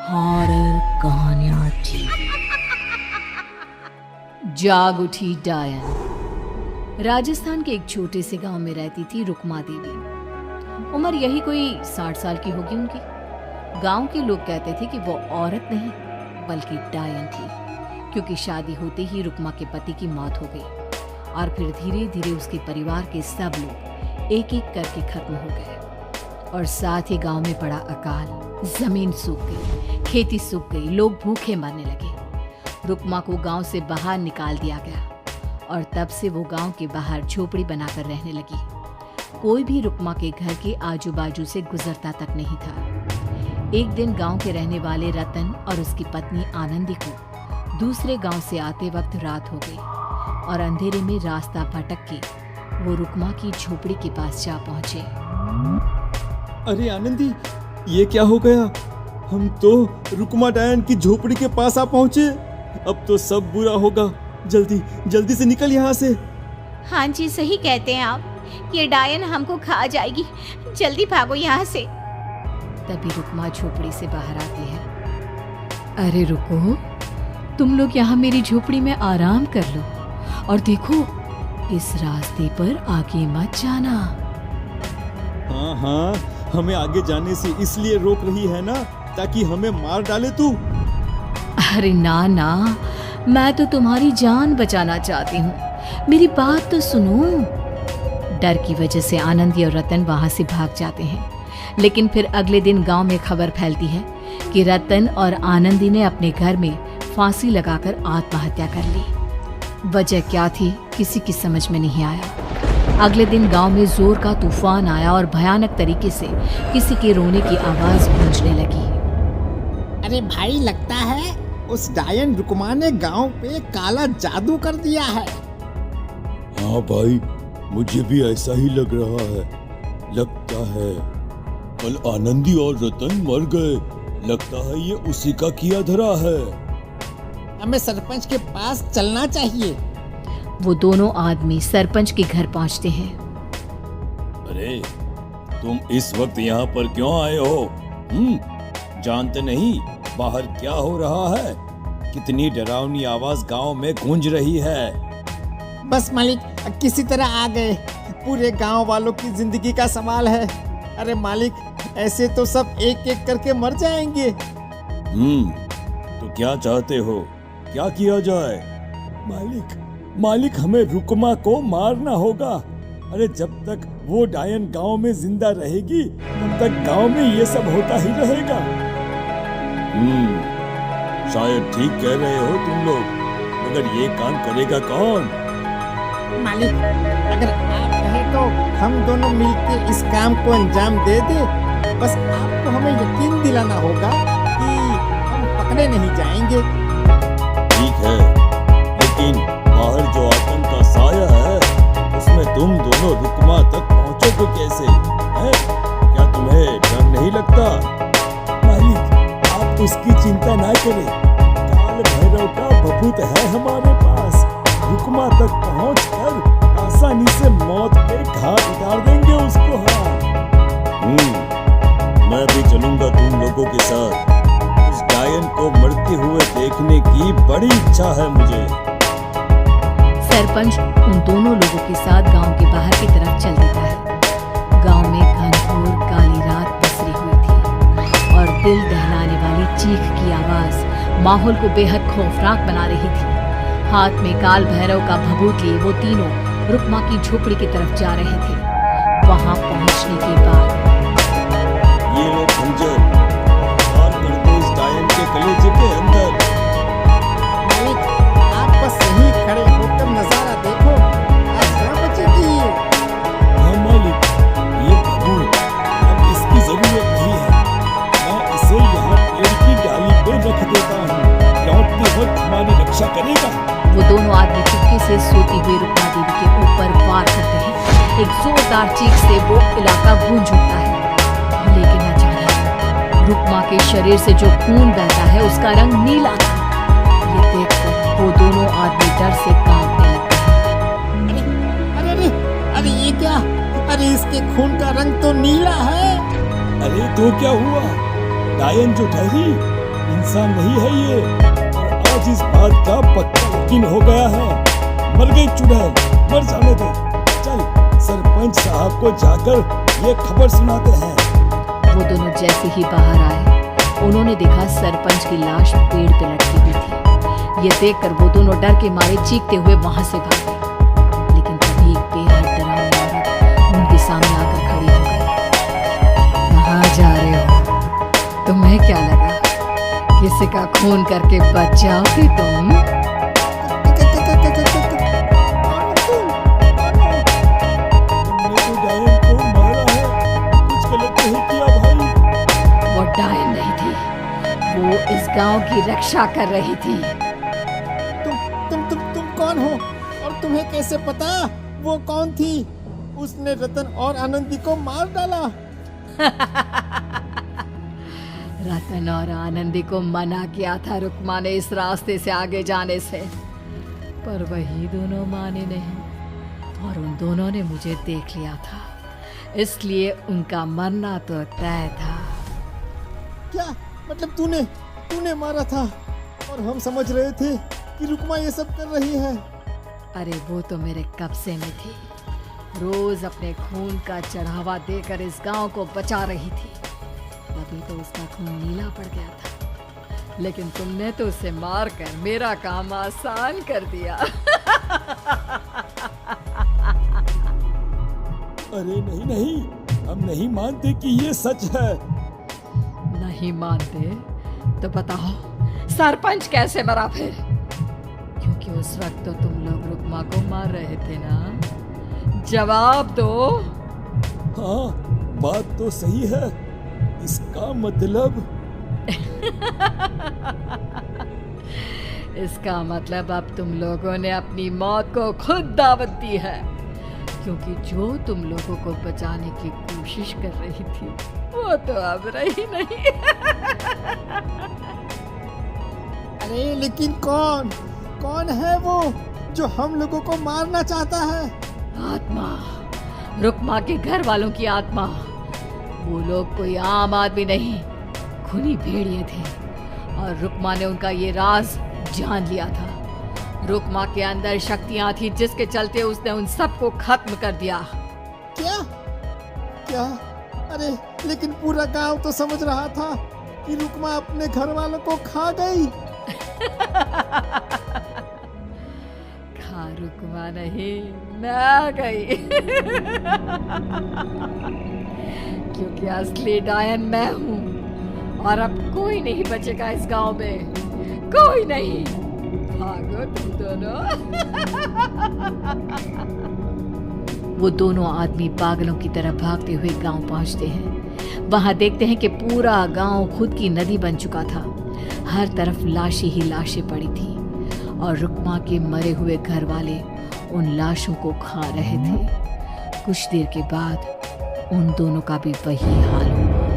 Horror कहानियां थी। जाग उठी डायन। राजस्थान के एक छोटे से गांव में रहती थी रुक्मा देवी। उम्र यही कोई 60 साल की होगी उनकी। गांव के लोग कहते थे कि वो औरत नहीं बल्कि डायन थी, क्योंकि शादी होते ही रुक्मा के पति की मौत हो गई और फिर धीरे धीरे उसके परिवार के सब लोग एक एक करके खत्म हो गए। और साथ ही गांव में पड़ा अकाल, जमीन सूख गई, खेती सूख गई, लोग भूखे मरने लगे। रुक्मा को गांव से बाहर निकाल दिया गया और तब से वो गांव के बाहर झोपड़ी बनाकर रहने लगी। कोई भी रुक्मा के घर के आजू बाजू से गुजरता तक नहीं था। एक दिन गांव के रहने वाले रतन और उसकी पत्नी आनंदी को दूसरे गांव से आते वक्त रात हो गई और अंधेरे में रास्ता भटक के वो रुक्मा की झोपड़ी के पास जा पहुंचे। अरे आनंदी, ये क्या हो गया? हम तो रुक्मा डायन की झोपड़ी के पास आ पहुंचे। अब तो सब बुरा होगा। जल्दी जल्दी से निकल यहाँ से। हाँ जी, सही कहते हैं आप। ये डायन हमको खा जाएगी। जल्दी भागो यहाँ से। तभी रुक्मा झोपड़ी से बाहर आती है। अरे रुको, तुम लोग यहाँ मेरी झोपड़ी में आराम कर लो और देखो, इस रास्ते पर आगे मत जाना। हाँ, हमें आगे जाने से इसलिए रोक रही है ना, ताकि हमें मार डाले तू? अरे ना ना, मैं तो तुम्हारी जान बचाना चाहती हूँ, मेरी बात तो सुनो। डर की वजह से आनंदी और रतन वहां से भाग जाते हैं, लेकिन फिर अगले दिन गांव में खबर फैलती है कि रतन और आनंदी ने अपने घर में फांसी लगाकर आत्महत्या कर ली। वजह क्या थी किसी की समझ में नहीं आया। अगले दिन गांव में जोर का तूफान आया और भयानक तरीके से किसी के रोने की आवाज गूंजने लगी। अरे भाई, लगता है उस डायन रुक्मा ने गांव पे काला जादू कर दिया है। हाँ भाई, मुझे भी ऐसा ही लग रहा है। लगता है कल आनंदी और रतन मर गए। लगता है ये उसी का किया धरा है। हमें सरपंच के पास चलना चाहिए। वो दोनों आदमी सरपंच के घर पहुंचते हैं। अरे, तुम इस वक्त यहाँ पर क्यों आए हो? जानते नहीं बाहर क्या हो रहा है? कितनी डरावनी आवाज गांव में गूंज रही है। बस मालिक, किसी तरह आ गए। पूरे गांव वालों की जिंदगी का सवाल है। अरे मालिक, ऐसे तो सब एक एक करके मर जाएंगे। तो क्या चाहते हो? क्या किया जाए? मालिक, हमें रुक्मा को मारना होगा। अरे जब तक वो डायन गांव में जिंदा रहेगी, तब तक गांव में ये सब होता ही रहेगा। शायद ठीक कह रहे हो तुम लोग, मगर ये काम करेगा कौन? मालिक, अगर आप कहें तो हम दोनों मिलकर इस काम को अंजाम दे दे। बस आपको हमें यकीन दिलाना होगा कि हम पकड़े नहीं जाएंगे। ठीक है, लेकिन बाहर जो आतंक का साया है, उसमें तुम दोनों रुक्मा तक पहुंचोगे कैसे? हैं? क्या तुम्हें डर नहीं लगता? मालिक, आप उसकी चिंता ना करें। काल भैरव का भभूत है हमारे पास। रुक्मा तक पहुंचकर आसानी से मौत के घाट उतार देंगे उसको। मैं भी चलूंगा तुम लोगों के साथ। उस डायन को मरते हुए देखने की बड़ी इच्छा है मुझे। सरपंच उन दोनों लोगों के साथ गांव के बाहर की तरफ चल देता है। गांव में घनघोर काली रात पसरी हुई थी और दिल दहलाने वाली चीख की आवाज माहौल को बेहद खौफनाक बना रही थी। हाथ में काल भैरव का भभूत लिए वो तीनों रुक्मा की झोपड़ी की तरफ जा रहे थे। वहां पहुंचने के बाद ये लो खंजर, और कर दो इस डायन के कलेजे के अंदर। मालिक, आप बस यहीं खड़े होकर नजारा देखो, आज ना बचेगी। हाँ मालिक, ये भभूत अब इसकी जरूरत नहीं है। मैं इसे यहाँ पेड़ की डाली पे रख देता हूँ। लौटते वक्त हमारी रक्षा करेगा। वो दोनों आदमी चुपके से सोती हुई रुक्मा देवी के ऊपर वार करते हैं। एक जोरदार चीख से वो इलाका गूंज उठता है, लेकिन अचानक रुक्मा के शरीर से जो खून बहता है उसका रंग नीला था। ये देखकर वो दोनों आदमी डर से कांपने लगते हैं। अरे ये क्या? अरे इसके खून का रंग तो नीला है। अरे तो क्या हुआ? डायन जो ठहरी, इंसान नहीं है ये। और आज इस बात का पक्का यकीन हो गया है। मर गई चुड़ैल, मर जाने दे। चल सरपंच साहब को जाकर ये खबर सुनाते हैं। वो दोनों जैसे ही बाहर आए, उन्होंने देखा सरपंच की लाश पेड़ पे लटकी हुई थी। ये देखकर वो दोनों डर के मारे चीखते हुए वहां से भागे। लेकिन तभी एक बेहद डरावनी औरत उनके सामने आकर खड़ी हो गई। कहाँ जा रहे हो? तुम्हें क्या लगा किसी का खून करके बच जाओगे तुम? तुमने तो डायन को मारा है, कुछ गलत नहीं किया भाई। वो डायन नहीं थी, वो इस गांव की रक्षा कर रही थी। तुम कौन हो और तुम्हें कैसे पता वो कौन थी? उसने रतन और आनंदी को मार डाला। रतन और आनंदी को मना किया था रुक्मा ने इस रास्ते से आगे जाने से, पर वही दोनों माने नहीं और उन दोनों ने मुझे देख लिया था, इसलिए उनका मरना तो तय था। क्या मतलब तूने मारा था और हम समझ रहे थे कि रुक्मा ये सब कर रही है। अरे वो तो मेरे कब्जे में थी, रोज अपने खून का चढ़ावा देकर इस गांव को बचा रही थी। अभी तो उसका खून नीला पड़ गया था, लेकिन तुमने तो उसे मारकर मेरा काम आसान कर दिया। अरे नहीं नहीं, हम नहीं मानते कि ये सच है। नहीं मानते तो बताओ सरपंच कैसे मरा फिर? क्योंकि उस वक्त तो तुम लोग रुक्मा को मार रहे थे ना। जवाब दो। हाँ बात तो सही है, इसका मतलब इसका मतलब अब तुम लोगों ने अपनी मौत को खुद दावत दी है, क्योंकि जो तुम लोगों को बचाने की कोशिश कर रही थी वो तो अब रही नहीं। अरे लेकिन कौन है वो जो हम लोगों को मारना चाहता है? आत्मा, रुक्मा के घर वालों की आत्मा। वो लोग कोई आम आदमी नहीं, खूनी भेड़िए थे और रुक्मा ने उनका ये राज जान लिया था। रुक्मा के अंदर शक्तियां थी जिसके चलते उसने उन सबको खत्म कर दिया। क्या? अरे लेकिन पूरा गांव तो समझ रहा था कि रुक्मा अपने घर वालों को खा गई। खा रुक्मा नहीं, मैं गई। क्योंकि असली डायन मैं हूँ और अब कोई नहीं बचेगा इस गांव में, कोई नहीं। भागो तुम दोनों। वो दोनों आदमी पागलों की तरह भागते हुए गांव पहुंचते हैं। वहां देखते हैं कि पूरा गांव खुद की नदी बन चुका था। हर तरफ लाशें ही लाशें पड़ी थी और रुक्मा के मरे हुए घर वाले उन लाशों को खा रहे थे। कुछ देर के बाद उन दोनों का भी वही हाल हुआ।